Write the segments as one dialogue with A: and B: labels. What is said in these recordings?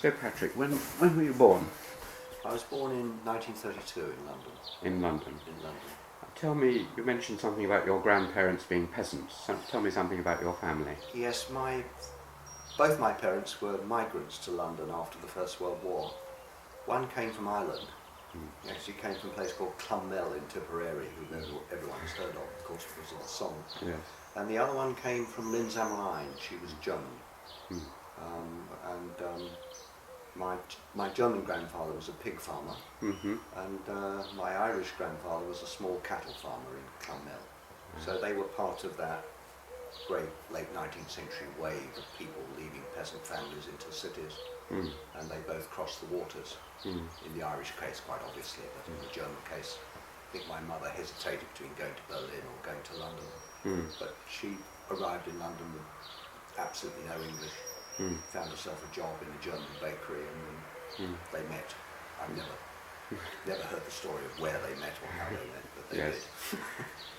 A: So Patrick, when were you born?
B: I was born in 1932 in London.
A: In London.
B: In London.
A: Tell me, you mentioned something about your grandparents being peasants. Tell me something about your family.
B: Yes, both my parents were migrants to London after the First World War. One came from Ireland. He actually came from a place called Clonmel in Tipperary, who everyone's heard of course, because of the song.
A: Yes.
B: And the other one came from Linz-am-Rhein. She was German. My German grandfather was a pig farmer, and my Irish grandfather was a small cattle farmer in Clonmel. So they were part of that great late 19th century wave of people leaving peasant families into cities, and they both crossed the waters. In the Irish case, quite obviously, but in the German case, I think my mother hesitated between going to Berlin or going to London. But she arrived in London with absolutely no English, found herself a job in a German bakery, and they met. I've never heard the story of where they met or how they met, but they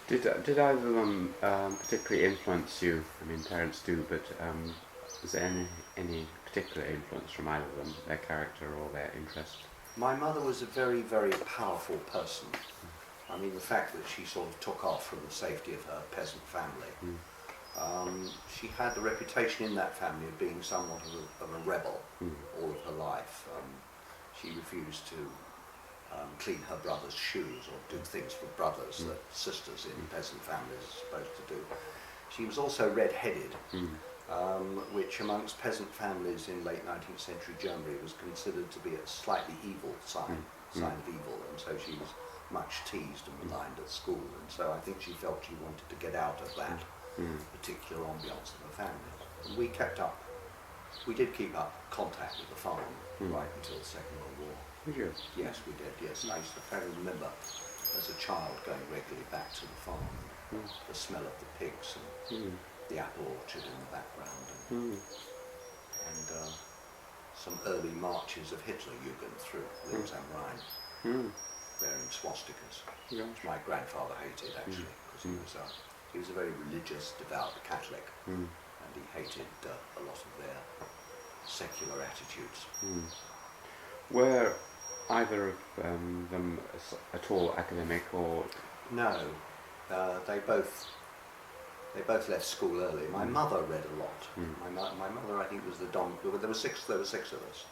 B: did.
A: Did either of them particularly influence you? I mean, parents do, but is there any particular influence from either of them, their character or their interest?
B: My mother was a very, very powerful person. I mean, the fact that she sort of took off from the safety of her peasant family. She had a reputation in that family of being somewhat of a rebel all of her life. She refused to clean her brother's shoes or do things for brothers that sisters in peasant families are supposed to do. She was also red-headed, which amongst peasant families in late 19th century Germany was considered to be a slightly evil sign of evil, and so she was much teased and maligned at school, and so I think she felt she wanted to get out of that particular ambiance of her family. And we did keep up contact with the farm right until the Second World War.
A: Did you?
B: Yes, we did, yes. I used to remember as a child going regularly back to the farm, the smell of the pigs and the apple orchard in the background, and some early marches of Hitlerjugend through Linz-am-Rhein, wearing swastikas, which my grandfather hated actually, because he was a very religious, devout Catholic, and he hated a lot of their secular attitudes.
A: Were either of them at all academic, or?
B: No, they both left school early. My mother read a lot. My mother, I think, was the dominant. There were six of us,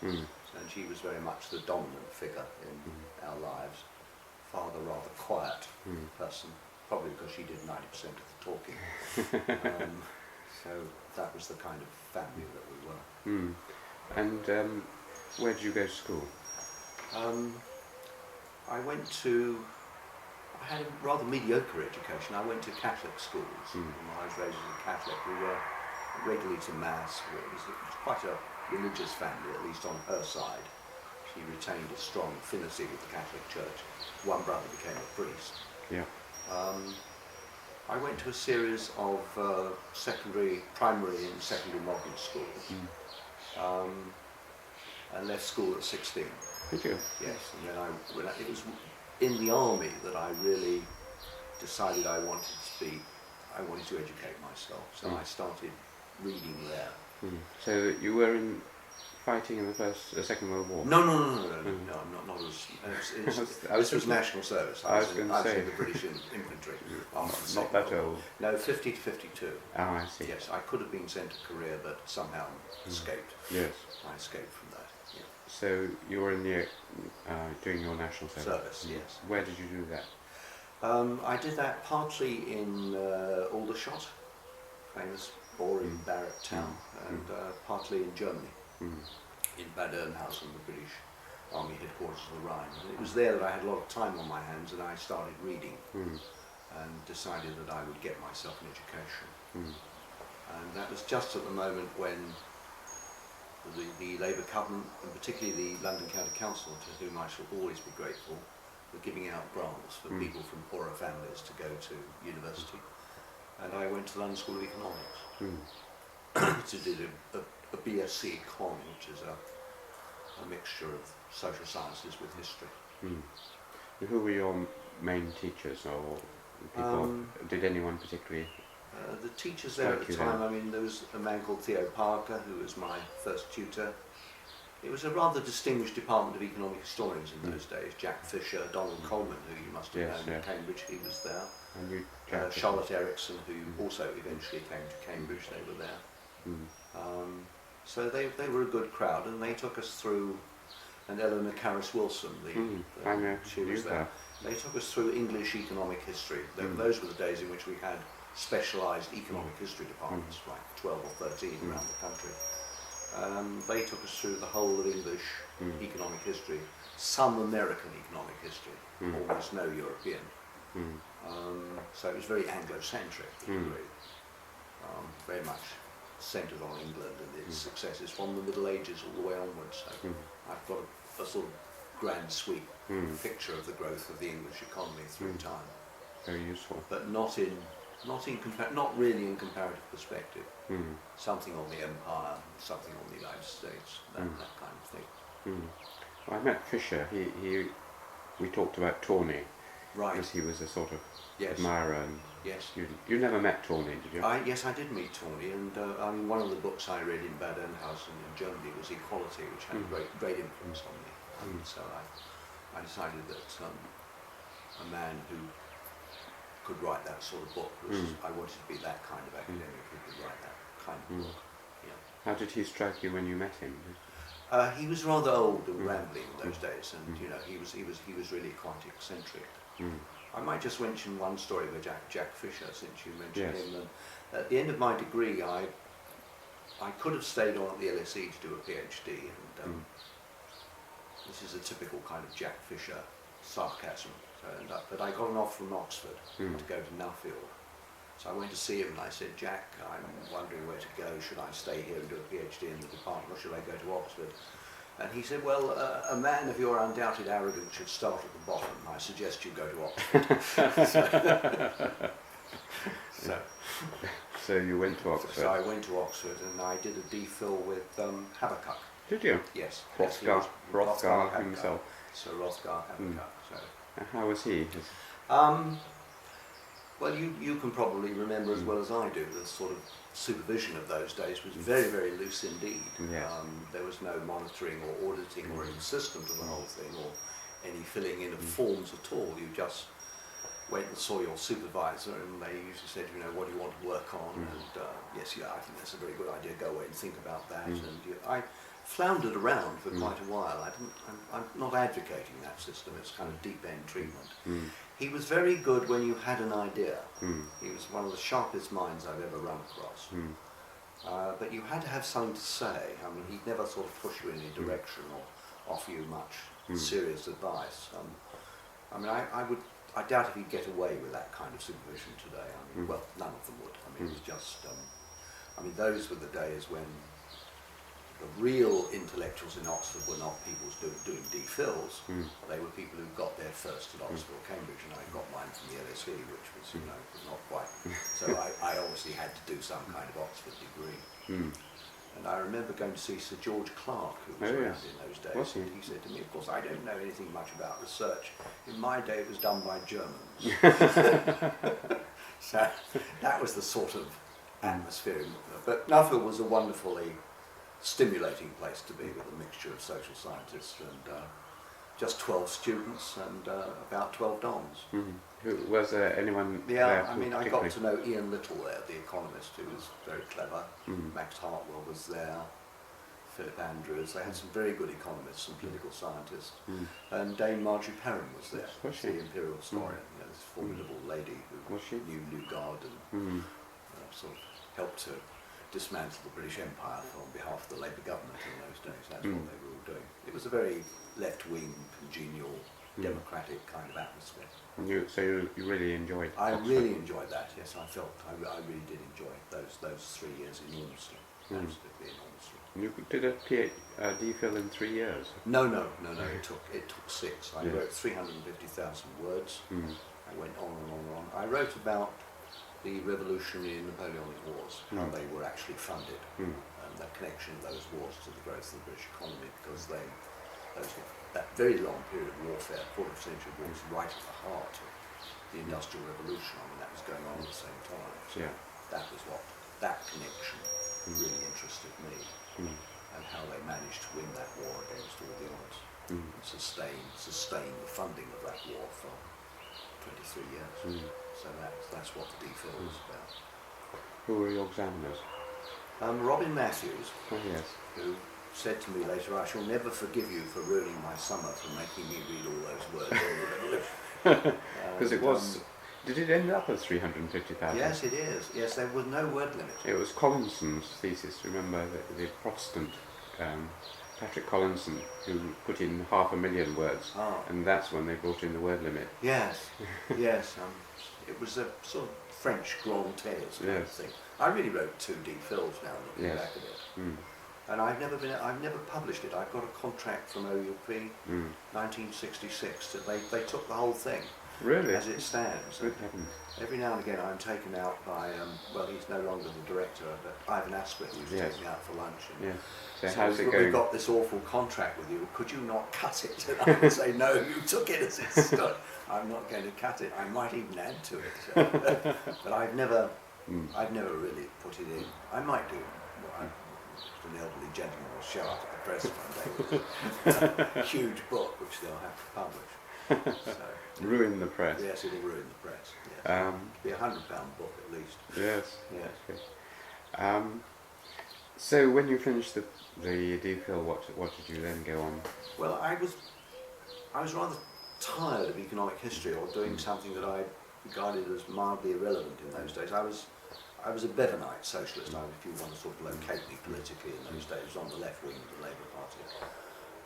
B: and she was very much the dominant figure in our lives. Father, rather quiet person, probably because she did 90% of the talking. So that was the kind of family that we were.
A: And where did you go to school?
B: I had a rather mediocre education. I went to Catholic schools. I was raised as a Catholic. We were regularly to Mass. It was quite a religious family, at least on her side. She retained a strong affinity with the Catholic Church. One brother became a priest.
A: Yeah.
B: I went to a series of primary and secondary modern schools, and left school at 16.
A: Did you?
B: Yes, and then it was in the army that I really decided I wanted to educate myself. So I started reading there.
A: So you were fighting in the Second World War?
B: No, not as. This was national service. I was in the British infantry.
A: Not that old.
B: No, 50 to 52.
A: Oh, I see.
B: Yes, I could have been sent to Korea, but somehow escaped.
A: Yes.
B: I escaped from that. Yeah.
A: So you were doing your national service?
B: Yes.
A: Where did you do that?
B: I did that partly in Aldershot, famous, or in Barrack Town, and partly in Germany, in Bad Oeynhausen, the British Army headquarters of the Rhine. And it was there that I had a lot of time on my hands, and I started reading and decided that I would get myself an education. And that was just at the moment when the Labour government, and particularly the London County Council, to whom I shall always be grateful, were giving out grants for people from poorer families to go to university. And I went to the London School of Economics to do a BSc Econ, which is a mixture of social sciences with history.
A: Who were your main teachers, or people? Did anyone particularly?
B: The teachers there at the time, I mean, there was a man called Theo Parker, who was my first tutor. It was a rather distinguished department of economic historians in those days. Jack Fisher, Donald Coleman, who you must have known at Cambridge, he was there.
A: And you, Jack
B: Charlotte Ericsson, who also eventually came to Cambridge, they were there. So they were a good crowd, and they took us through, and Eleanor Carris Wilson, she was there. They took us through English economic history. Those were the days in which we had specialised economic history departments, like 12 or 13 around the country. They took us through the whole of English economic history, some American economic history, almost no European. So it was very Anglo-centric, very much centred on England and its successes from the Middle Ages all the way onwards. So I've got a sort of grand sweep picture of the growth of the English economy through time.
A: Very useful.
B: But not really in comparative perspective. Something on the Empire, something on the United States, that kind of thing.
A: Well, I met Fisher. We talked about Tawney,
B: Right.
A: because he was a sort of
B: Yes.
A: admirer and
B: Yes.
A: student. You never met Tawney, did you?
B: Yes, I did meet Tawney, and I mean, one of the books I read in Bad Ehrnhausen in Germany was Equality, which had a great influence on me. And so I decided that a man who could write that sort of book was, I wanted to be that kind of academic who could write that kind of book. Yeah.
A: How did he strike you when you met him?
B: He was rather old and rambling in those days, and you know, he was really quite eccentric. I might just mention one story with Jack Fisher, since you mentioned him. And at the end of my degree, I could have stayed on at the LSE to do a PhD, and this is a typical kind of Jack Fisher sarcasm. But I got an offer from Oxford to go to Nuffield. So I went to see him and I said, Jack, I'm wondering where to go. Should I stay here and do a PhD in the department, or should I go to Oxford? And he said, well, a man of your undoubted arrogance should start at the bottom. I suggest you go to Oxford.
A: So you went to Oxford?
B: So I went to Oxford and I did a DPhil with Habakkuk.
A: Did you?
B: Yes.
A: Hrothgar himself.
B: Sir Hrothgar Habakkuk.
A: How was he?
B: Well, you can probably remember as well as I do, the sort of supervision of those days was very, very loose indeed.
A: Yes.
B: There was no monitoring or auditing or any system to the whole thing, or any filling in of forms at all. You just went and saw your supervisor and they usually said, you know, what do you want to work on? And yes, yeah, I think that's a very good idea, go away and think about that. And I floundered around for quite a while. I'm not advocating that system, it's kind of deep end treatment. He was very good when you had an idea. He was one of the sharpest minds I've ever run across. But you had to have something to say. I mean, he'd never sort of push you in any direction or offer you much serious advice. I mean, I doubt if he'd get away with that kind of supervision today. I mean, well, none of them would. I mean, it was just, I mean, those were the days when the real intellectuals in Oxford were not people doing DPhils. They were people who got there first at Oxford or Cambridge, and I got mine from the LSE, which was, you know, was not quite. So I obviously had to do some kind of Oxford degree. And I remember going to see Sir George Clarke, who was around in those days, and he said to me, of course, I don't know anything much about research. In my day, it was done by Germans. So that was the sort of atmosphere. But Nuffield was a wonderfully stimulating place to be, with a mixture of social scientists and just 12 students and about 12 dons.
A: Was there anyone
B: there?
A: Yeah,
B: I mean, I got to know Ian Little there, the economist, who was very clever. Max Hartwell was there, Philip Andrews. They had some very good economists and political scientists. And Dame Marjorie Perrin was there, the imperial historian, you know, this formidable lady who knew Guard and sort of helped to dismantle the British Empire on behalf of the Labour government in those days. That's what they were all doing. It was a very left-wing, congenial, democratic kind of atmosphere.
A: So you really enjoyed
B: I
A: Oxford?
B: really enjoyed that, yes. I really did enjoy those 3 years enormously, absolutely enormously.
A: You did a DPhil in 3 years?
B: No, it took 6. I wrote 350,000 words. I went on and on and on. I wrote about the Revolutionary and Napoleonic Wars, how they were actually funded, and the connection of those wars to the growth of the British economy, because that very long period of warfare, 14th century war, was right at the heart of the Industrial Revolution. I mean, that was going on at the same time. So that was what, that connection really interested me. and how they managed to win that war against all the odds
A: Mm.
B: and sustain the funding of that war for 23 years.
A: Mm.
B: So that's what the DPhil was about.
A: Who were your examiners?
B: Robin Matthews,
A: Oh yes.
B: who said to me later, "I shall never forgive you for ruining my summer, for making me read all those words on the revolution."
A: Because it was. Did it end up as 350,000?
B: Yes, it is. Yes, there was no word limit.
A: It was Collinson's thesis. Remember the Protestant Patrick Collinson, who put in 500,000 words, and that's when they brought in the word limit.
B: Yes, yes. It was a sort of French grand thèse kind of thing. I really wrote 2 DPhils now, looking back at it.
A: Mm.
B: And I've never published it. I've got a contract from OUP, 1966, that they took the whole thing.
A: Really?
B: As it stands.
A: Good heavens.
B: Every now and again I'm taken out by, well, he's no longer the director, but Ivan Asquith used to take me out for lunch. And
A: So
B: so
A: how's it going?
B: we've got this awful contract with you, could you not cut it? And I would say, no, you took it as it stood. I'm not going to cut it. I might even add to it. But I've never really put it in. I might do. An elderly gentleman will show up at the press one day with a huge book which they'll have to publish. So,
A: Ruin the press.
B: yes, it'll ruin the press. Yes.
A: Um,
B: It'll be £100 book at least.
A: Yes.
B: Yes.
A: Okay. So when you finished the DPhil, what did you then go on?
B: Well, I was rather tired of economic history, or doing something that I regarded as mildly irrelevant in those days. I was a Bevanite socialist, if you want to sort of locate me politically in those days, on the left wing of the Labour Party.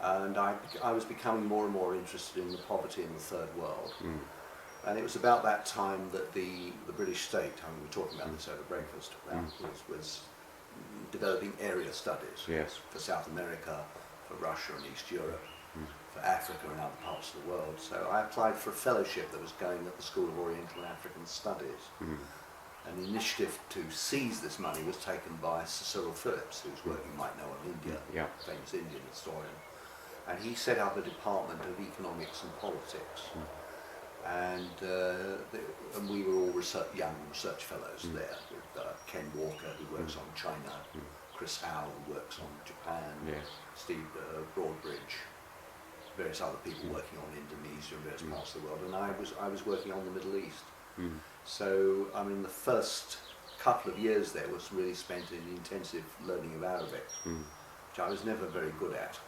B: And I was becoming more and more interested in the poverty in the Third World. And it was about that time that the British state, we were talking about this over breakfast, was developing area studies for South America, for Russia and East Europe, for Africa and other parts of the world. So I applied for a fellowship that was going at the School of Oriental and African Studies. And the initiative to seize this money was taken by Sir Cyril Phillips, whose work you might know on India, famous Indian historian. And he set up a department of economics and politics. And we were all young research fellows there, with Ken Walker, who works on China, Chris Howe, who works on Japan, Steve Broadbridge, various other people working on Indonesia and various parts of the world, and I was working on the Middle East. So, I mean, the first couple of years there was really spent in intensive learning of Arabic, which I was never very good at.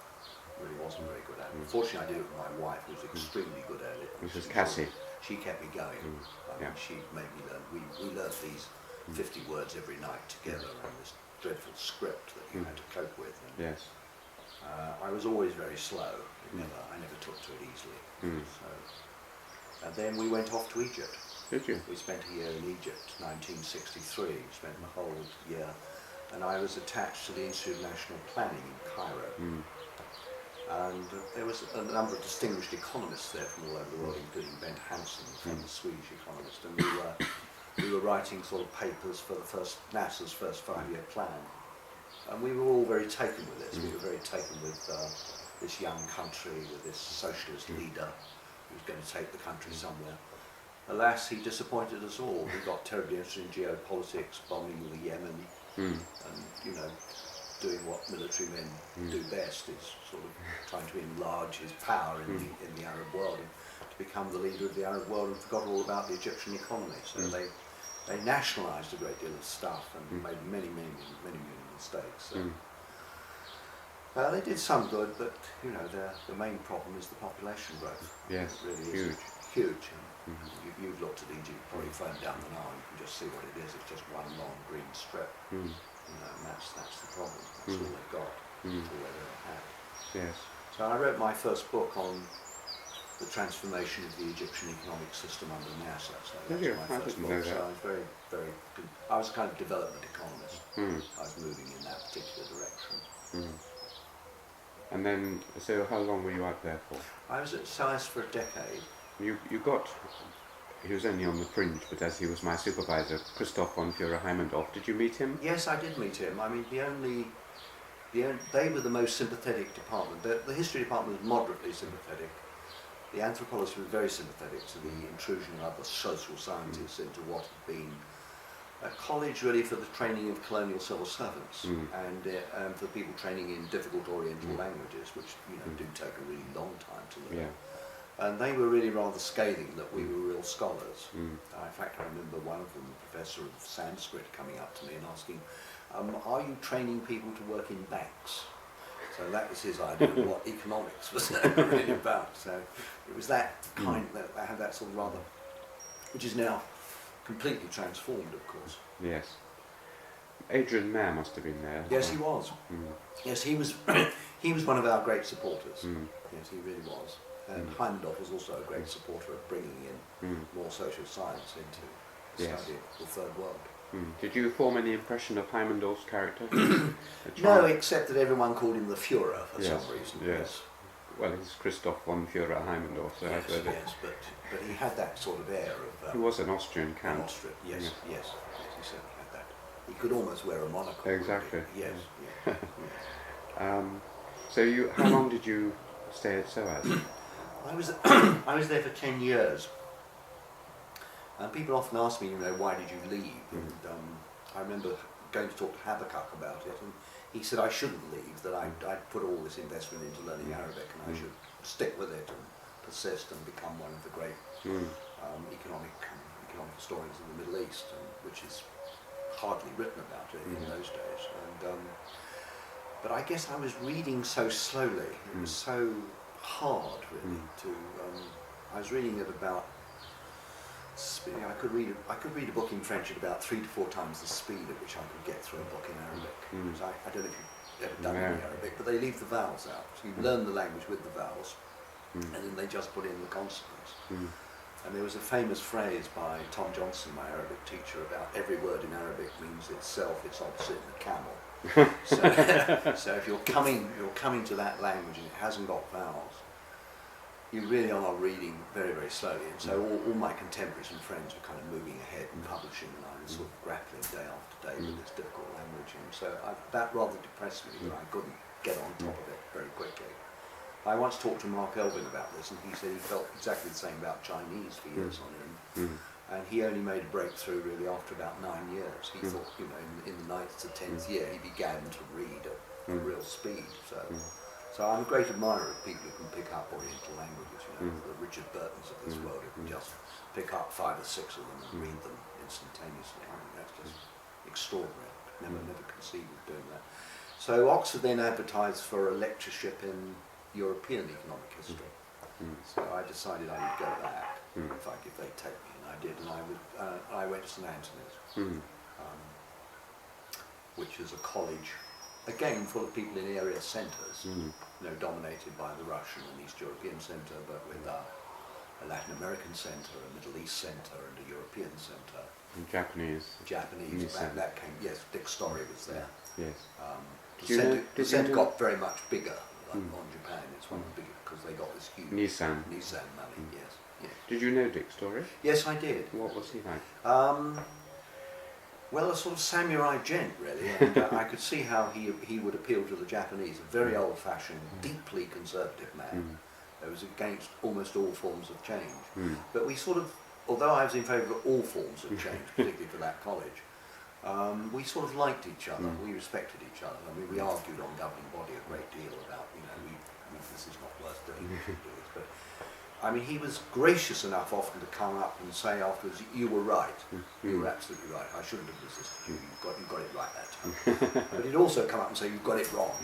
B: Really wasn't very good at it. Fortunately, I did it with my wife, who was extremely good at it.
A: Which was Cassie.
B: She kept me going. I mean, she made me learn. We learned these 50 words every night together, and this dreadful script that you had to cope with. And, I was always very slow. I never took to it easily. So, and then we went off to Egypt.
A: Did you?
B: We spent a year in Egypt, 1963. We spent the whole year, and I was attached to the Institute of National Planning in Cairo. And there was a number of distinguished economists there from all over the world, including Bent Hansen, the famous Swedish economist, and we were writing sort of papers for NASA's first 5-year plan. And we were all very taken with this. We were very taken with this young country, with this socialist leader who was going to take the country somewhere. Alas, he disappointed us all. We got terribly interested in geopolitics, bombing the Yemen, and, doing what military men do best, is sort of trying to enlarge his power in the Arab world, and to become the leader of the Arab world, and forgot all about the Egyptian economy. So they nationalised a great deal of stuff and made many mistakes. So, they did some good, but the main problem is the population growth.
A: Yes,
B: it really
A: huge.
B: is huge. You've looked at Egypt, probably phoned down the Nile, you can just see what it is. It's just one long green strip. And that's the problem. That's all they've got. That's all they've ever had.
A: Yes.
B: So I wrote my first book on the transformation of the Egyptian economic system under NASA. So that was my first book. So I was very, very good. I was a kind of development economist. I was moving in that particular direction.
A: And then, so how long were you out there for?
B: I was at SAIS for a decade.
A: You got, he was only on the fringe, but as he was my supervisor, Christoph von Führer-Heimendorf, did you meet him?
B: Yes, I did meet him. I mean, they were the most sympathetic department. The history department was moderately sympathetic. The anthropologists were very sympathetic to the intrusion of other social scientists into what had been a college really for the training of colonial civil servants and for people training in difficult Oriental languages, which do take a really long time to learn.
A: Yeah.
B: And they were really rather scathing that we were real scholars. In fact, I remember one of them, the professor of Sanskrit, coming up to me and asking, "Are you training people to work in banks?" So that was his idea of what economics was really about. So it was that kind that had that sort of rather, which is now completely transformed, of course.
A: Yes. Adrian Mayer must have been there.
B: Yes, he was. Yes, he was. He was one of our great supporters. Yes, he really was. And Heimdorff was also a great supporter of bringing in more social science into the study of the Third World.
A: Did you form any impression of Heimdorff's character?
B: No, except that everyone called him the Führer for some reason.
A: Yes. Well, he's Christoph von Führer Heimdorff. So
B: yes, but he had that sort of air of...
A: he was an Austrian count.
B: An Austrian, yes, he certainly had that. He could almost wear a monocle.
A: Exactly.
B: Yes.
A: So how long did you stay at SOAS?
B: I was there for 10 years. And people often ask me, why did you leave? And I remember going to talk to Habakkuk about it, and he said I shouldn't leave, that I'd put all this investment into learning Arabic, and I should stick with it and persist and become one of the great economic historians of the Middle East, which is hardly written about it in those days. And but I guess I was reading so slowly. It was so hard, really, I was reading at about... I could read a book in French at about 3 to 4 times the speed at which I could get through a book in Arabic. Because I don't know if you've ever done any Arabic, but they leave the vowels out. So you learn the language with the vowels, and then they just put in the consonants. And there was a famous phrase by Tom Johnson, my Arabic teacher, about every word in Arabic means itself, its opposite in a camel. So if you're coming to that language and it hasn't got vowels, you really are reading very, very slowly. And so all my contemporaries and friends were kind of moving ahead and publishing, and I was sort of grappling day after day with this difficult language. And so that rather depressed me, that I couldn't get on top of it very quickly. I once talked to Mark Elvin about this, and he said he felt exactly the same about Chinese for years on end. And he only made a breakthrough really after about 9 years. He thought, in the 9th to 10th year, he began to read at a real speed. So I'm a great admirer of people who can pick up Oriental languages, the Richard Burtons of this world, who can just pick up 5 or 6 of them and read them instantaneously. I mean, that's just extraordinary. Never conceived of doing that. So Oxford then advertised for a lectureship in European economic history. So I decided I would go back if they'd take me, and I did. And I went to St Antony's, which is a college, again full of people in area centres, dominated by the Russian and East European centre, but with a Latin American centre, a Middle East centre, and a European centre.
A: And Japanese.
B: That came. Yes, Dick Story was there.
A: Yes.
B: The centre got very much bigger on Japan. It's one of the bigger because they got this huge
A: Nissan
B: money. Yes.
A: Did you know Dick Story?
B: Yes, I did.
A: What was he like?
B: Well, a sort of samurai gent, really, and I could see how he would appeal to the Japanese. A very old-fashioned, deeply conservative man who was against almost all forms of change. But we sort of, although I was in favour of all forms of change, particularly for that college, we sort of liked each other. We respected each other. I mean, we argued on governing body a great deal about, this is not worth doing. But I mean, he was gracious enough often to come up and say afterwards, "You were right. You were absolutely right. I shouldn't have resisted you. You got it right that time." But he'd also come up and say, "You got it wrong."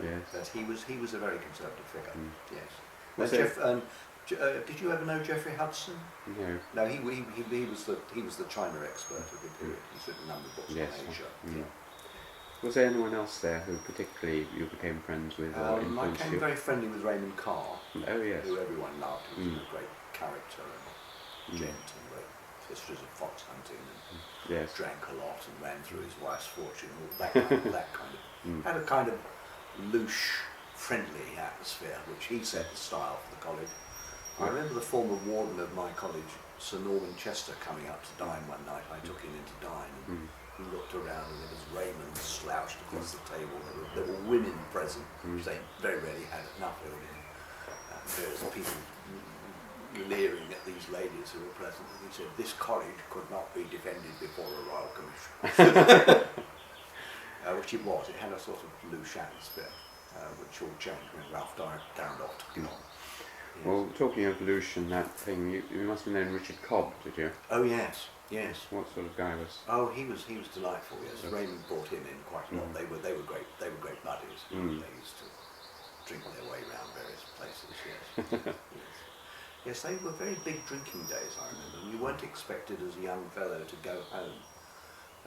A: Yes.
B: But he was a very conservative figure. Yes.
A: Was
B: did you ever know Geoffrey Hudson?
A: No.
B: No, he was the China expert of the period. He's written a number of books on Asia. Yeah.
A: Was there anyone else there who particularly you became friends with or
B: I
A: influenced
B: became
A: you?
B: very friendly with Raymond Carr.
A: Oh yes.
B: Who everyone loved. He was a great character and gent, and wrote histories of fox hunting and drank a lot and ran through his wife's fortune. All that kind of had a kind of loose, friendly atmosphere, which he set the style for the college. I remember the former warden of my college, Sir Norman Chester, coming up to dine one night. I took him in to dine, and he looked around, and there was Raymond slouched across the table. There were women present, which they very rarely had enough of. There was people leering at these ladies who were present, and he said, "This college could not be defended before a royal commission." Which it was. It had a sort of loose atmosphere, which all changed when Ralph Darrendorf took it on. Yes.
A: Well, talking of evolution, that thing, you must have known Richard Cobb, did you?
B: Oh yes, yes.
A: What sort of guy was?
B: Oh, he was delightful. Yes, Raymond brought him in quite a lot. They were great. They were great buddies. They used to drink their way around various places. Yes. Yes. Yes, they were very big drinking days. I remember. You weren't expected as a young fellow to go home.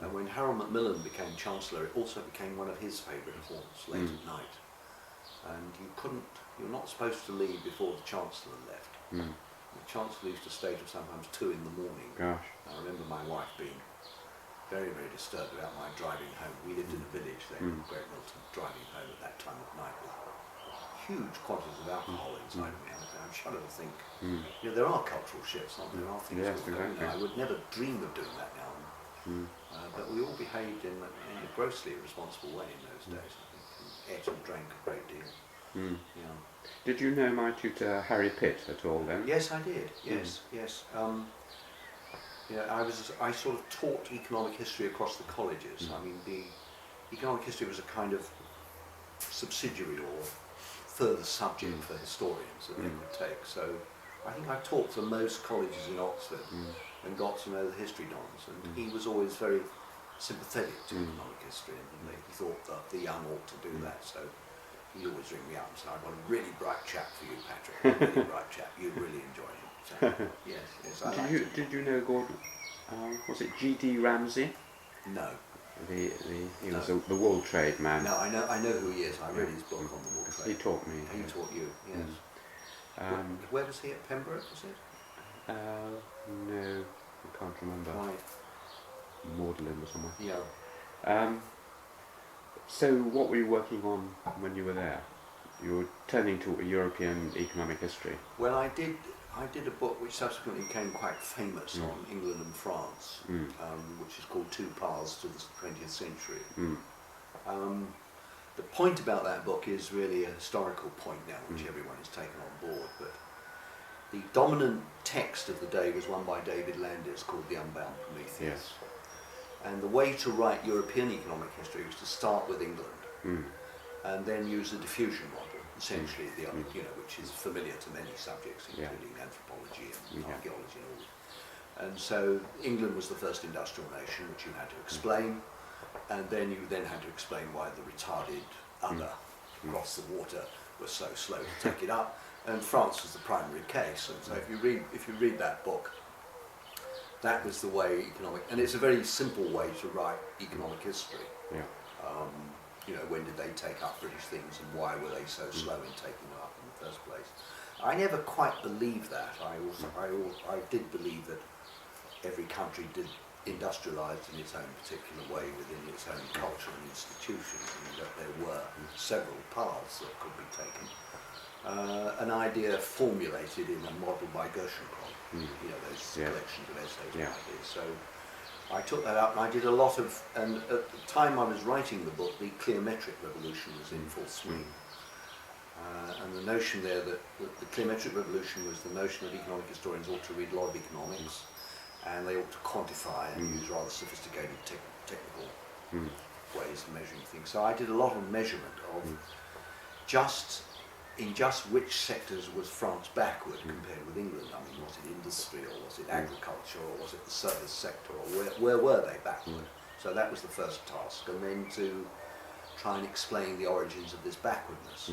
B: And when Harold Macmillan became Chancellor, it also became one of his favourite haunts late at night. And you're not supposed to leave before the Chancellor left. The Chancellor used to stay till sometimes 2 in the morning.
A: Gosh.
B: I remember my wife being very, very disturbed about my driving home. We lived in a village there in Great Milton, driving home at that time of night with huge quantities of alcohol inside of me. I'm shudder to think, you know, there are cultural shifts, aren't there? There are things that go, I would never dream of doing that now. But we all behaved in a grossly irresponsible way in those days, I think, and ate and drank a great deal. Yeah.
A: Did you know my tutor Harry Pitt at all then?
B: Yes, I did. Yes, yes. You know, I sort of taught economic history across the colleges. I mean, the economic history was a kind of subsidiary or further subject for historians that they could take. So I think I taught for most colleges in Oxford and got to know the history dons. And he was always very sympathetic to economic history, and he thought that the young ought to do that. So he'd always ring me up and say, "I've got a really bright chap for you, Patrick. A really bright chap. You'd really enjoy him." So, yes, I liked him.
A: Did you know Gordon? Was it G.D. Ramsay?
B: No.
A: He was the wool trade man.
B: No, I know who he is. I read his book on the wool trade.
A: He taught me.
B: He taught you, yes. Where was he, at Pembroke, was it?
A: No, I can't remember.
B: Right.
A: Magdalen or somewhere.
B: Yeah.
A: So what were you working on when you were there? You were turning to European economic history.
B: Well, I did a book which subsequently became quite famous on England and France, which is called Two Paths to the 20th Century. The point about that book is really a historical point now, which everyone has taken on board, but the dominant text of the day was one by David Landis called The Unbound Prometheus.
A: Yes.
B: And the way to write European economic history was to start with England and then use the diffusion model, essentially, which is familiar to many subjects, including anthropology and archaeology and all. And so England was the first industrial nation, which you had to explain, and then you had to explain why the retarded other across the water was so slow to take it up. And France was the primary case. And so if you read that book, that was the way and it's a very simple way to write economic history.
A: Yeah.
B: When did they take up British things and why were they so slow in taking them up in the first place? I never quite believed that. I did believe that every country did industrialise in its own particular way within its own culture and institutions, and that there were several paths that could be taken. An idea formulated in a model by Gershenkoll, those collections of essays and ideas. So I took that up and I did a lot of, and at the time I was writing the book, the cliometric revolution was in full swing. And the notion there that the cliometric revolution was the notion that economic historians ought to read a lot of economics and they ought to quantify and use rather sophisticated technical ways of measuring things. So I did a lot of measurement of just which sectors was France backward compared with England. I mean, was it industry or was it agriculture or was it the service sector or where were they backward? So that was the first task, and then to try and explain the origins of this backwardness,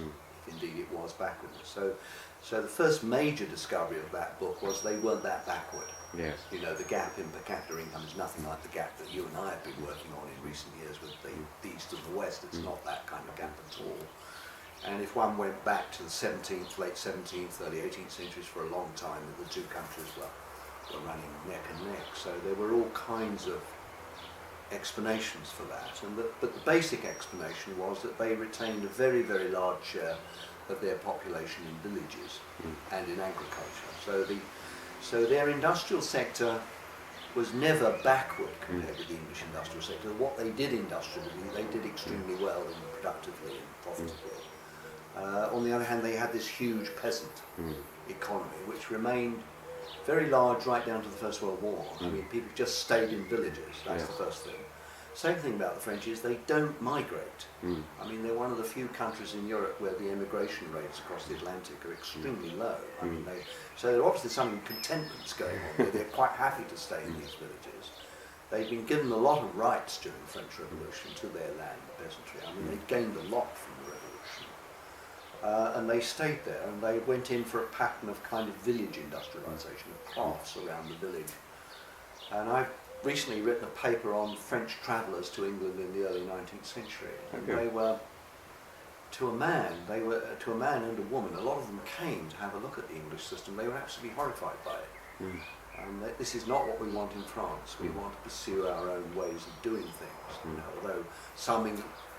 B: if indeed it was backwardness. So the first major discovery of that book was they weren't that backward.
A: Yes.
B: The gap in per capita income is nothing like the gap that you and I have been working on in recent years with the East and the West. It's not that kind of gap at all. And if one went back to the 17th, late 17th, early 18th centuries, for a long time, the two countries were running neck and neck. So there were all kinds of explanations for that. But the basic explanation was that they retained a very, very large share of their population in villages and in agriculture. So their industrial sector was never backward compared with the English industrial sector. What they did industrially, they did extremely well and productively and profitably. On the other hand, they had this huge peasant economy, which remained very large right down to the First World War. I mean, people just stayed in villages, that's the first thing. Same thing about the French is they don't migrate. I mean, they're one of the few countries in Europe where the immigration rates across the Atlantic are extremely low. I mean, so obviously some contentment's going on there. They're quite happy to stay in these villages. They've been given a lot of rights during the French Revolution to their land, the peasantry. I mean, they gained a lot from the Revolution. And they stayed there, and they went in for a pattern of kind of village industrialisation, of crafts around the village. And I've recently written a paper on French travellers to England in the early 19th century. And they were, to a man and a woman, a lot of them came to have a look at the English system. They were absolutely horrified by it. This is not what we want in France. We want to pursue our own ways of doing things. You know, although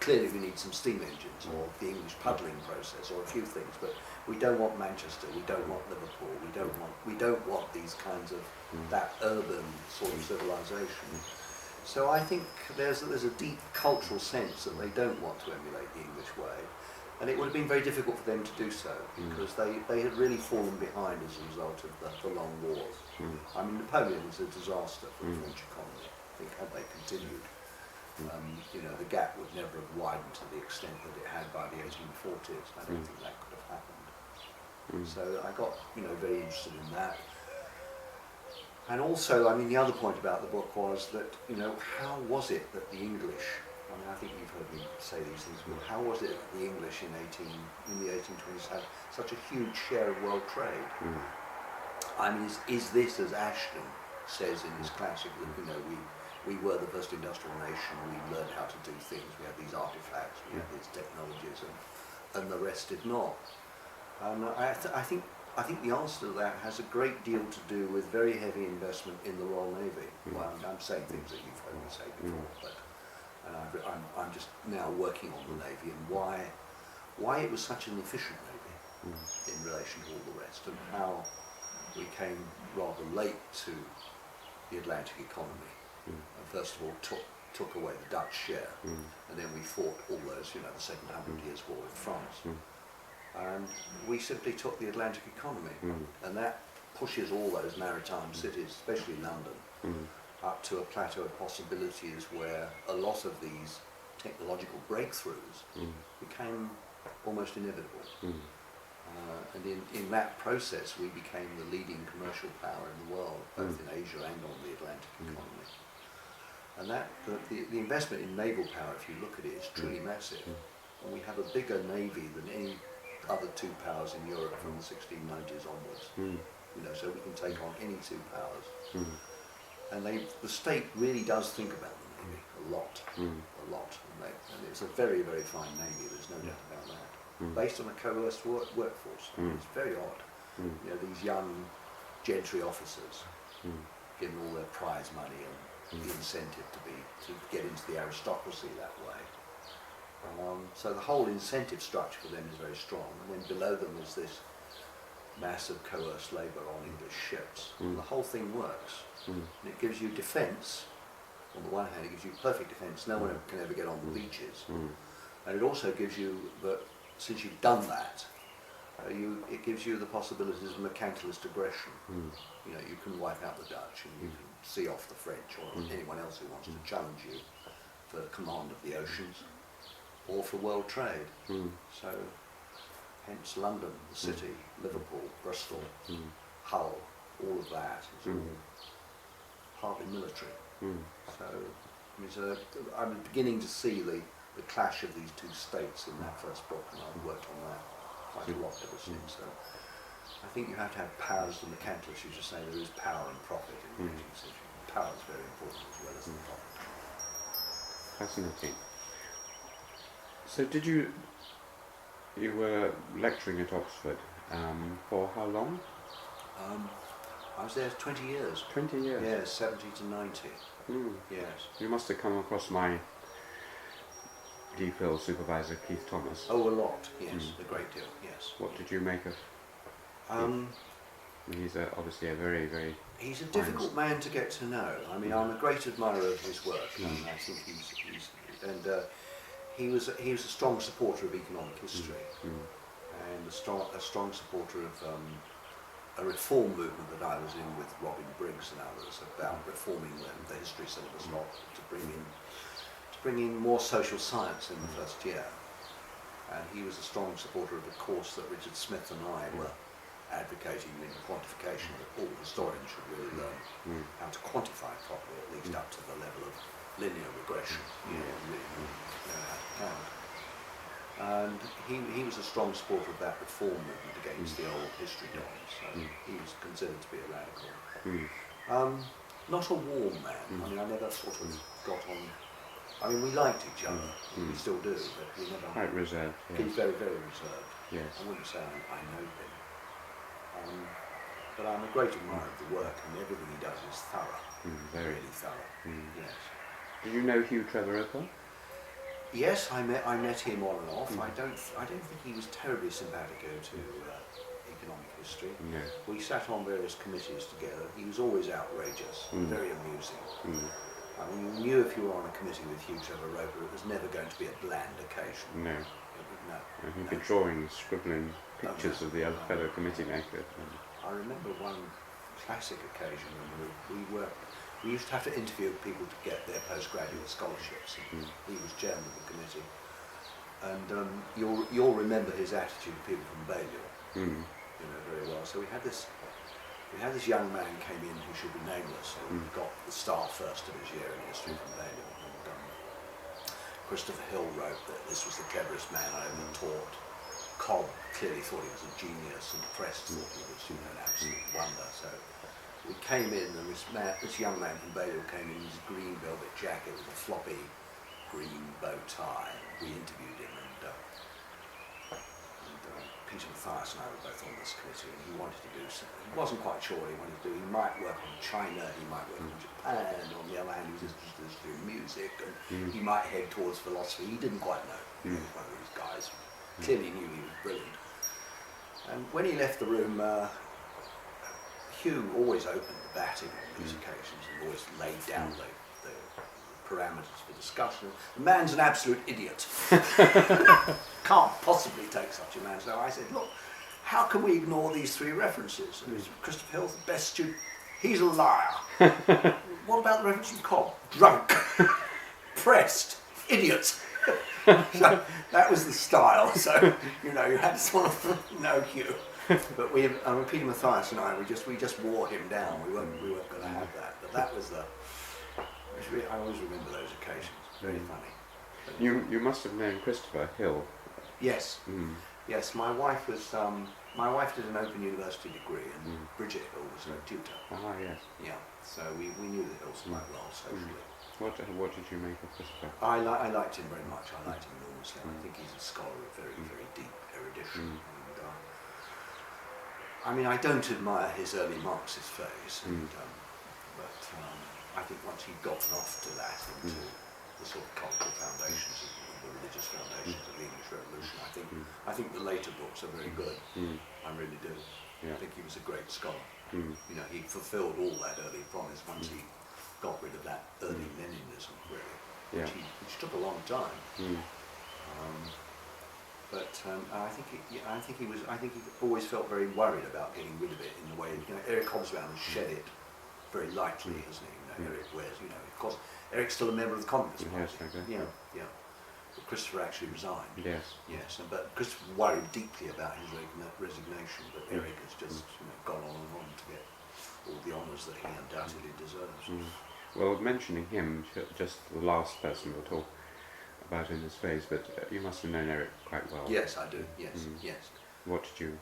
B: clearly we need some steam engines or the English puddling process or a few things, but we don't want Manchester, we don't want Liverpool, we don't want these kinds of that urban sort of civilization. So I think there's a deep cultural sense that they don't want to emulate the English way. And it would have been very difficult for them to do so because they had really fallen behind as a result of the long wars. I mean, Napoleon was a disaster for the French economy. I think had they continued, you know, the gap would never have widened to the extent that it had by the 1840s. I don't think that could have happened. So I got, you know, very interested in that. And also, I mean, the other point about the book was that, you know, how was it that the English, I mean, I think you've heard me say these things, but how was it that the English in the 1820s had such a huge share of world trade? I mean, is this, as Ashton says in his classic, that, you know, we were the first industrial nation, we learned how to do things, we had these artifacts, we had these technologies, and the rest did not. I think the answer to that has a great deal to do with very heavy investment in the Royal Navy. Well, I'm saying things that you've heard me say before, but I'm just now working on the Navy and why it was such an efficient Navy in relation to all the rest, and how we came rather late to the Atlantic economy. And first of all took away the Dutch share, and then we fought all those, you know, the Second Hundred Years' War with France. And we simply took the Atlantic economy, and that pushes all those maritime cities, especially London, up to a plateau of possibilities where a lot of these technological breakthroughs became almost inevitable. And in that process we became the leading commercial power in the world, both in Asia and on the Atlantic economy. And that the investment in naval power, if you look at it, is truly massive. And we have a bigger navy than any other two powers in Europe from the 1690s onwards. You know, so we can take on any two powers. And the state really does think about the navy a lot. And it's a very, very fine navy. There's no doubt about that. Based on a coerced workforce. It's very odd. You know, these young gentry officers given all their prize money and the incentive to get into the aristocracy that way. So the whole incentive structure for them is very strong, and then below them is this massive coerced labour on English ships. And the whole thing works, and it gives you defence. On the one hand, it gives you perfect defence. No one can ever get on the beaches, and it also gives you that since you've done that, it gives you the possibilities of mercantilist aggression. You know, you can wipe out the Dutch, and you can see off the French or anyone else who wants to challenge you for command of the oceans or for world trade. So, hence London, the city, Liverpool, Bristol, Hull, all of that is all partly military. So, I'm beginning to see the clash of these two states in that first book, and I've worked on that quite a lot ever since. So I think you have to have power as the mercantilist. You just say there is power and profit in the 18th century. Power is very important as well as the profit.
A: Fascinating. So you were lecturing at Oxford for how long?
B: I was there 20 years.
A: 20 years?
B: Yes, 70 to 90. Yes.
A: You must have come across my DPhil supervisor, Keith Thomas.
B: Oh, a lot, yes, a great deal, yes.
A: What did you make of he's obviously a very, very...
B: He's a difficult man to get to know. I mean, I'm a great admirer of his work, and I think he was a strong supporter of economic history, and a strong supporter of a reform movement that I was in with Robin Briggs and others about reforming the history syllabus lot to bring in more social science in the first year. And he was a strong supporter of a course that Richard Smith and I were advocating in quantification, that all historians should really learn how to quantify properly, at least up to the level of linear regression, really know how to count. And he was a strong supporter of that reform movement against the old history dons, so he was considered to be a radical. Not a warm man. I mean, I never sort of got on. I mean, we liked each other, we still do, but we never.
A: Quite reserved. Yes.
B: He's very, very reserved.
A: Yes.
B: I wouldn't say I know him, but I'm a great admirer of the work, and everything he does is thorough, really thorough. Yes.
A: Did you know Hugh Trevor Ripple?
B: Yes, I met him on and off. I don't think he was terribly simpatico to economic history.
A: No.
B: We sat on various committees together. He was always outrageous, very amusing. I mean, you knew if you were on a committee with Hugh Trevor Roper, it was never going to be a bland occasion.
A: No.
B: No.
A: And he'd be drawing, scribbling pictures of the other fellow committee makers.
B: I remember one classic occasion when we used to have to interview people to get their postgraduate scholarships. And he was chairman of the committee, and you'll remember his attitude to people from Balliol, very well. So we had this young man came in who should be nameless, who got the star first of his year in history from Balliol. And Christopher Hill wrote that this was the cleverest man I ever taught. Cobb clearly thought he was a genius, and Prest thought he was an absolute wonder. So we came in, and this young man from Balliol came in his green velvet jacket with a floppy green bow tie. We interviewed him, and Peter Mathias and I were both on this committee, and he wanted to do something. He wasn't quite sure what he wanted to do. He might work on China, he might work on Japan. On the other hand, he was interested in music, and he might head towards philosophy. He didn't quite know. He was one of these guys. Clearly knew he was brilliant. And when he left the room, Hugh always opened the batting on these occasions and always laid down the parameters for discussion. The man's an absolute idiot. Can't possibly take such a man. So I said, look, how can we ignore these three references? And Christopher Hill's the best student. He's a liar. What about the reference to Cobb? Drunk. Pressed. Idiot. So that was the style. So, you had to sort of know Hugh. But Peter Mathias and I, we just wore him down. We weren't going to have that. But that was I always remember those occasions. Very funny.
A: You must have known Christopher Hill.
B: Yes. Yes. My wife did an Open University degree, and Bridget Hill was her tutor.
A: Ah, yes.
B: Yeah. So we knew the Hills quite well socially.
A: What did you make of Christopher?
B: I liked him very much. I liked him enormously. I think he's a scholar of very, very deep erudition. And, I don't admire his early Marxist phase, but I think once he'd gotten off to that, into the sort of cultural foundations and the religious foundations of the English Revolution, I think the later books are very good. I really do. Yeah. I think he was a great scholar. He fulfilled all that early promise once he got rid of that early Leninism, really, which took a long time. But I think he always felt very worried about getting rid of it in the way. Eric Hobsbawm has shed it very lightly, hasn't he? Eric wears, of course, Eric's still a member of the Communist Party.
A: Yes,
B: yeah. But Christopher actually resigned.
A: Yes.
B: But Christopher worried deeply about his resignation. But Eric has just gone on and on to get all the honours that he undoubtedly deserves.
A: Well, mentioning him, just the last person we'll talk about in this phase, but you must have known Eric quite well.
B: Yes, I do. Yes, yes.
A: What did you?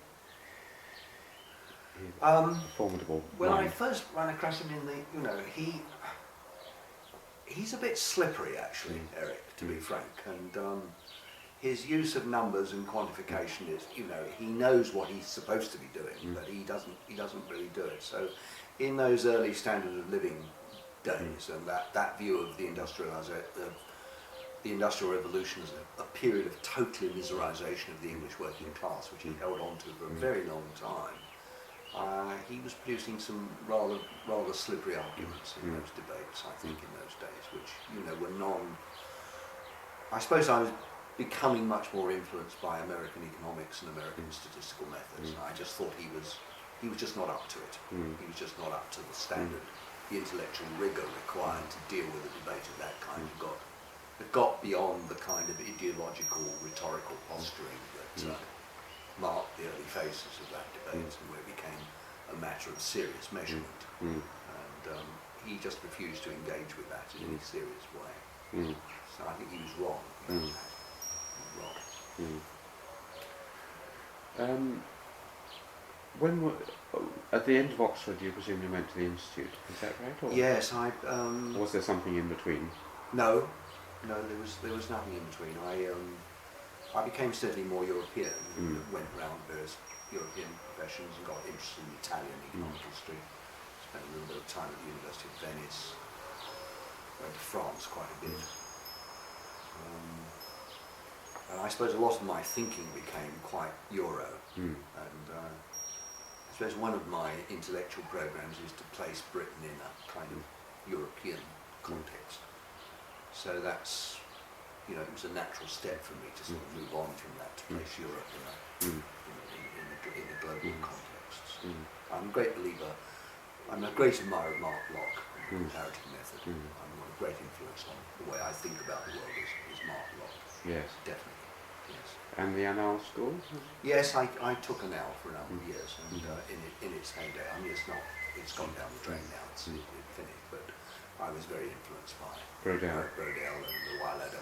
A: Formidable.
B: When I first ran across him in the, he's a bit slippery actually, Eric, to be frank, and his use of numbers and quantification is, he knows what he's supposed to be doing, but he doesn't really do it. So, in those early standard of living days, and that view of the Industrial Revolution as a period of total immiserization of the English working class, which he held on to for a very long time. He was producing some rather slippery arguments in those debates, I think, in those days, which, were I suppose I was becoming much more influenced by American economics and American statistical methods. I just thought he was he was just not up to it.
A: Mm.
B: He was just not up to the standard, the intellectual rigour required to deal with a debate of that kind. It got beyond the kind of ideological, rhetorical posturing that marked the early phases of that debate, and where it became a matter of serious measurement.
A: Mm.
B: And he just refused to engage with that in any serious way.
A: Mm.
B: So I think he was wrong about that. He was wrong.
A: Mm. When at the end of Oxford, you presumably went to the Institute, is that right? Or
B: Yes,
A: was there something in between?
B: No, there was nothing in between. I became steadily more European. Went around various European professions and got interested in Italian economic history. Spent a little bit of time at the University of Venice. Went to France quite a bit. And I suppose a lot of my thinking became quite Euro. And I suppose one of my intellectual programs is to place Britain in a kind of European context. So that's, it was a natural step for me to sort of move on from that to place Europe in a global context. I'm a great believer, I'm a great admirer of Mark Locke and the comparative method. I'm a great influence on the way I think about the world is Mark Locke.
A: Yes.
B: Definitely, yes.
A: And the Annales School?
B: Yes, I took an L for a number of years, and in its heyday, I mean it's gone down the drain now, it's finished, but I was very influenced by
A: Brodel
B: and the Wild and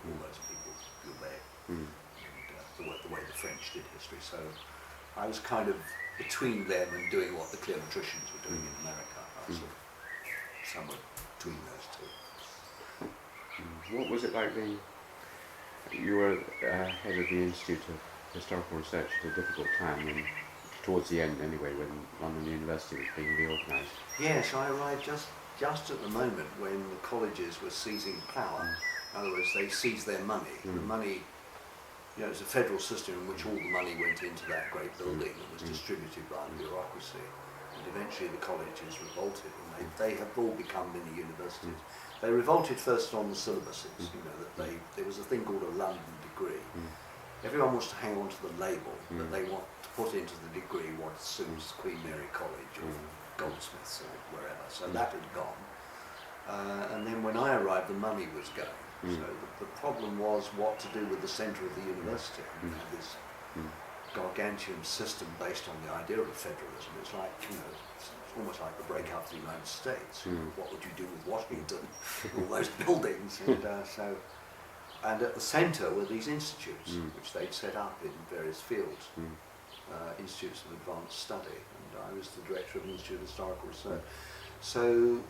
B: all those people, Gilbert, and the way the French did history. So I was kind of between them and doing what the Cleometricians were doing in America. I was sort of somewhere between those two.
A: What was it like being, you were head of the Institute of Historical Research at a difficult time, and towards the end anyway, when London University was being reorganised?
B: Yes, I arrived just at the moment when the colleges were seizing power. In other words, they seized their money. The money, it was a federal system in which all the money went into that great building and was distributed by the bureaucracy. And eventually the colleges revolted, and they have all become mini universities. They revolted first on the syllabuses, that there was a thing called a London degree. Everyone wants to hang on to the label, but they want to put into the degree what suits Queen Mary College or Goldsmiths or wherever. So that had gone. And then when I arrived, the money was going. So the problem was what to do with the centre of the university. We had this gargantuan system based on the idea of federalism. It's like, it's almost like the breakup of the United States. What would you do with Washington? All those buildings. And at the centre were these institutes, which they'd set up in various fields, institutes of advanced study. And I was the director of the Institute of Historical Research. So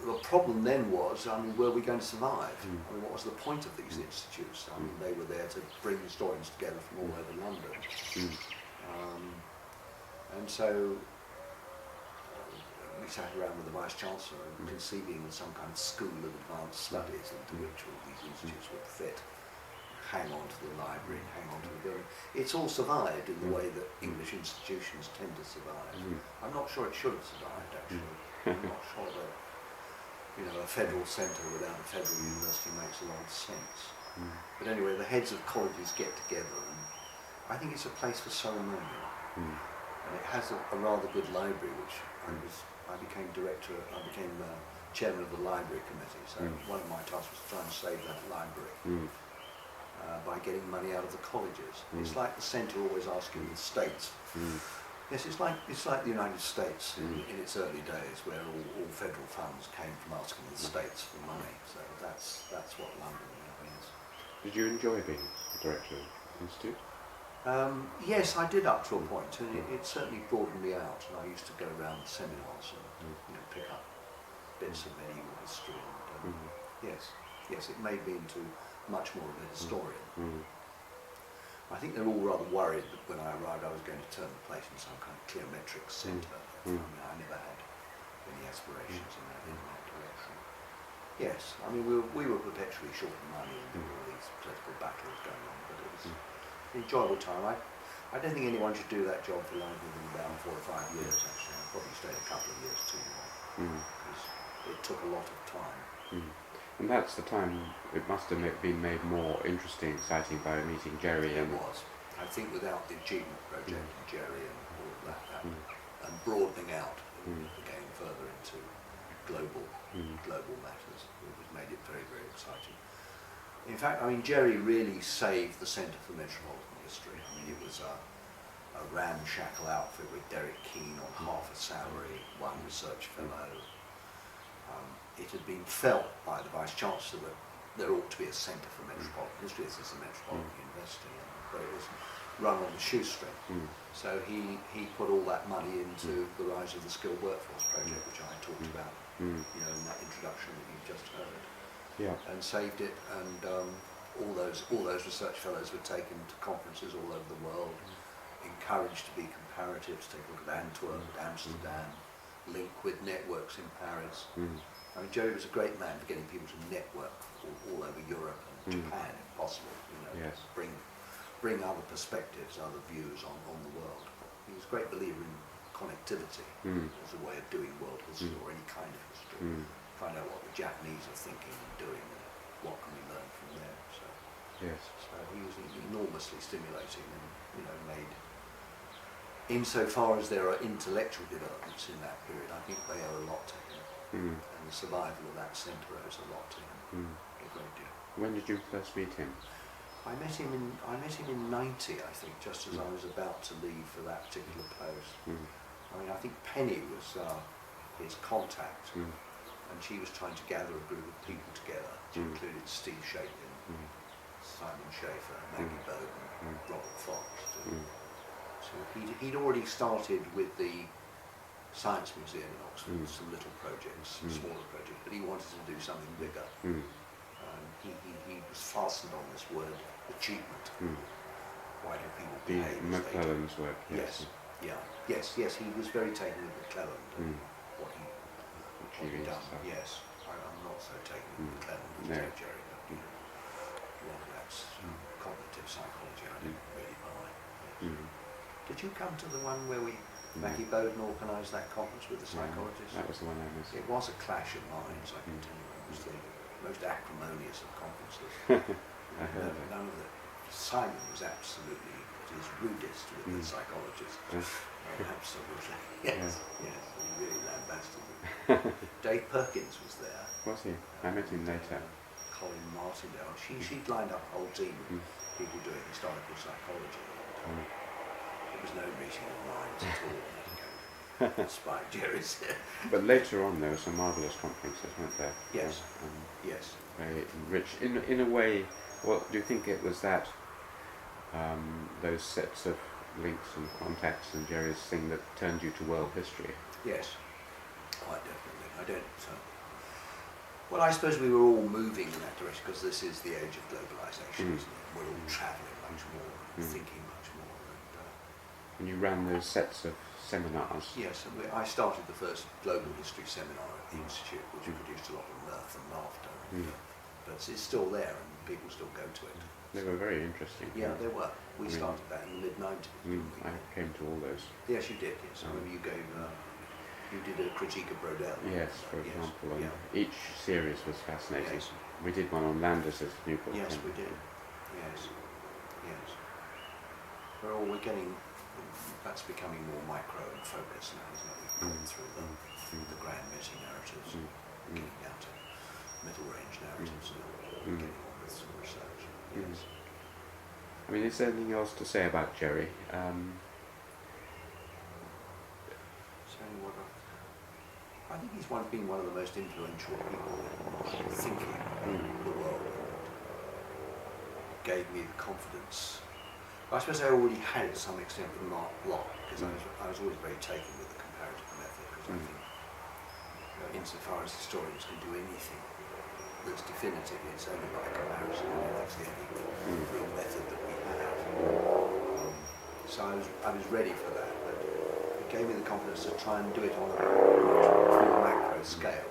B: the problem then was, were we going to survive? What was the point of these institutes? They were there to bring historians together from all over London. And so we sat around with the Vice-Chancellor and conceiving of some kind of school of advanced studies into which all these institutes would fit. Hang on to the library, hang on to the building. It's all survived in the way that English institutions tend to survive. I'm not sure it should have survived, actually. I'm not sure that a federal centre without a federal university makes a lot of sense. But anyway, the heads of colleges get together, and I think it's a place for ceremonial. And it has a rather good library, which I became chairman of the library committee. So one of my tasks was to try and save that library by getting money out of the colleges. It's like the centre always asking the states. Yes, it's like the United States in its early days, where all federal funds came from asking the states for money. So that's what London now is.
A: Did you enjoy being the director of the Institute?
B: Yes, I did up to a point, and it certainly broadened me out. And I used to go around the seminars and pick up bits of medieval history. And, yes, it made me into much more of a historian. I think they're all rather worried that when I arrived I was going to turn the place into some kind of Cleometric centre. I never had any aspirations in that direction. Yes, we were perpetually short of money and there were all these political battles going on, but it was an enjoyable time. I don't think anyone should do that job for longer than about 4 or 5 years, actually. I probably stayed a couple of years too long, because it took a lot of time.
A: And that's the time it must have been made more interesting, exciting by meeting Jerry.
B: It was. I think without the Achievement Project and Jerry and all of and broadening out again further into global matters, which made it very, very exciting. In fact, I mean, Jerry really saved the Centre for Metropolitan History. I mean, it was a ramshackle outfit with Derek Keane on half a salary, one research fellow. It had been felt by the Vice-Chancellor that there ought to be a Centre for Metropolitan History. This is a Metropolitan University, but it was run on the shoestring. So he put all that money into the Rise of the Skilled Workforce project, which I talked about, in that introduction that you've just heard.
A: Yeah.
B: And saved it, and all those research fellows were taken to conferences all over the world, encouraged to be comparative, to take a look at Antwerp, Amsterdam, link with networks in Paris. I mean, Jerry was a great man for getting people to network all over Europe and Japan, if possible.
A: Yes.
B: Bring other perspectives, other views on the world. He was a great believer in connectivity as a way of doing world history or any kind of history. Find out what the Japanese are thinking and doing, and what can we learn from them. So he was enormously stimulating, and made, insofar as there are intellectual developments in that period, I think they owe a lot to him, and the survival of that centre owes a lot to him, a great deal.
A: When did you first meet him?
B: I met him in '90, I think, just as I was about to leave for that particular post. I mean, I think Penny was his contact. And she was trying to gather a group of people together, which included Steve Shapin, Simon Schaefer, Maggie Bowden, Robert Fox. So he'd already started with the Science Museum in Oxford, some little projects, some smaller projects, but he wanted to do something bigger. He was fastened on this word, achievement. Why do people behave as they do?
A: Macfarlane's work,
B: yes. Yes, he was very taken with McClelland and what he done. Yes, I'm not so taken with McClelland as Jerry, but a lot of that's cognitive psychology I didn't really buy. Did you come to the one where Maggie Bowden organised that conference with the psychologists?
A: That was the one I missed.
B: It was a clash of minds, I can tell you. It was the most acrimonious of conferences.
A: I heard it.
B: None of the Simon was absolutely at his rudest with the psychologists. Absolutely, yes, he really lambasted them. Dave Perkins was there.
A: Was he? I met him later.
B: Colin Martindale. She'd lined up a whole team of people doing historical psychology. It was no meeting of minds at all. Despite Jerry's.
A: But later on there were some marvellous conferences, weren't there?
B: Yes. Yes.
A: Very rich. In a way, what do you think it was that those sets of links and contacts and Jerry's thing that turned you to world history?
B: Yes, quite definitely. I don't. Well, I suppose we were all moving in that direction because this is the age of globalization, isn't it? We're all travelling much more, thinking much more.
A: And you ran those sets of seminars.
B: Yes, and I started the first global history seminar at the Institute, which produced a lot of mirth and laughter. But it's still there, and people still go to it.
A: They were very interesting.
B: Yeah, they were. We started that in the mid-90s.
A: I came to all those.
B: Yes, you did. Yes, I remember you gave. You did a critique of Brodel.
A: Yes, for example, and each series was fascinating.
B: Yes.
A: We did one on Landis's Newport.
B: Yes, we did. Yes. We're getting. That's becoming more micro and focused now, isn't it? We've gone through the grand meta-narratives, getting down to middle-range narratives now. Getting on with some research. Yes.
A: I mean, is there anything else to say about Jerry?
B: I think he's been one of the most influential people in thinking the world. Gave me the confidence. I suppose I already had it to some extent from Mark Bloch, because I was always very taken with the comparative method, because I think, insofar as historians can do anything that's definitive, it's only by comparison, and that's the only real method that we have. So I was ready for that, but it gave me the confidence to try and do it on a more macro scale.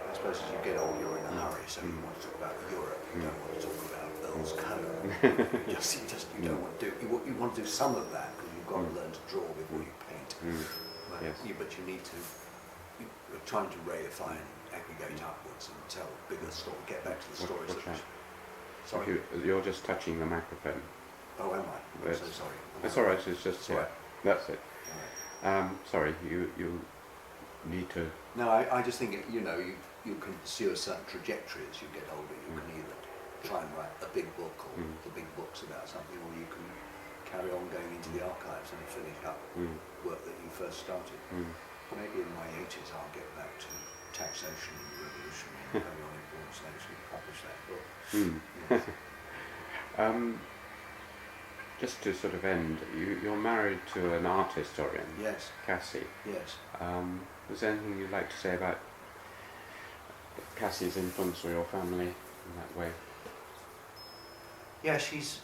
B: I suppose as you get older, you're in a hurry, so you want to talk about Europe, you don't want to talk about Earl's Cone. You don't want to do, you want to do some of that, because you've got to learn to draw before you paint. But you need to, you're trying to reify and aggregate upwards and tell a bigger story, get back to the stories.
A: Sorry? You're just touching the microphone.
B: Oh, am I? I'm
A: That's,
B: so sorry.
A: that's all right. It's just
B: That's all right.
A: That's it.
B: All right.
A: Sorry, you need to.
B: No, I just think, you can pursue a certain trajectory as you get older. You can either try and write a big book or the big books about something, or you can carry on going into the archives and finish up work that you first started. Maybe in my 80s I'll get back to taxation and the revolution and carry on influence and actually publish that book. Yes.
A: Just to sort of end, you're married to an art historian,
B: Yes.
A: Cassie.
B: Yes.
A: Was there anything you'd like to say about Cassie's influence or your family in that way?
B: Yeah, she's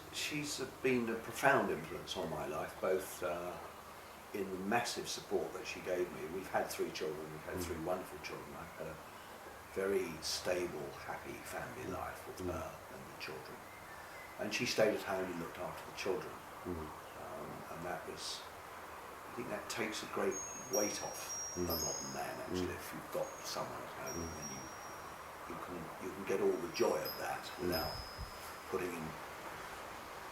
B: been a profound influence on my life, both in the massive support that she gave me. We've had 3 children, we've had 3 wonderful children. I've had a very stable, happy family life with her and the children. And she stayed at home and looked after the children. And that was, I think that takes a great weight off a modern man, actually, if you've got someone at home and you can get all the joy of that without putting in.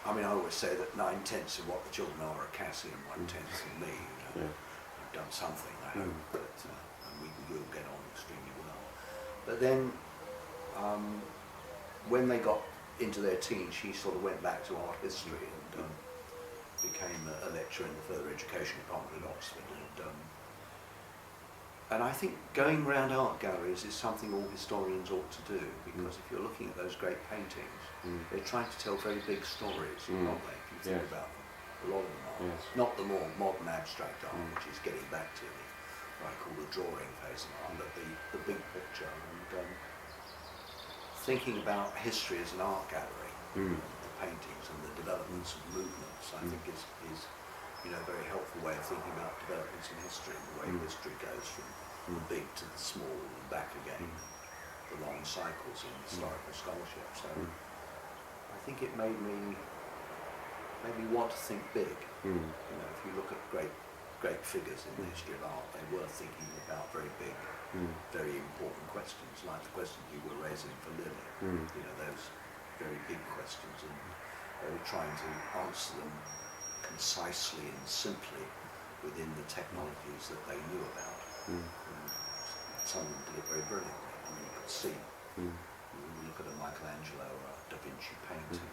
B: I mean, I always say that 9/10 of what the children are Cassie and 1/10 of me. I've done something, I hope, and we will get on extremely well. But then, when they got into their teens, she sort of went back to art history and became a lecturer in the further education department at Oxford. And I think going around art galleries is something all historians ought to do, because if you're looking at those great paintings, they're trying to tell very big stories, aren't they? If you think about them, a lot of them are.
A: Yes.
B: Not the more modern abstract art, which is getting back to what I call the drawing phase of art, but the big picture. And thinking about history as an art gallery, the paintings and the developments of movements, I think is a very helpful way of thinking about developments in history, and the way history goes from the big to the small and back again, the long cycles in historical scholarship. So I think it made me want to think big. If you look at great figures in the history of art, they were thinking about very big, very important questions, like the question you were raising for Lily. Those very big questions, and they were trying to answer them concisely and simply within the technologies that they knew about. Some of them did it very brilliantly. I mean, you could see, when you look at a Michelangelo or a Da Vinci painting,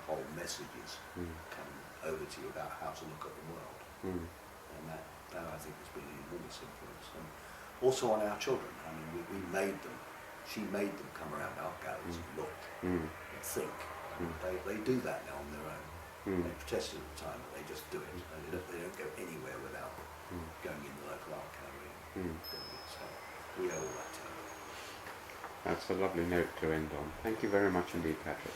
B: whole messages come over to you about how to look at the world. And that I think has been an enormous influence. And also on our children. I mean, we made them, she made them come around our galleries and look and think. And they do that now on their own. They protested at the time, but they just do it. They don't go anywhere without going in the local art gallery and doing it. So we owe all that to them.
A: That's a lovely note to end on. Thank you very much indeed, Patrick.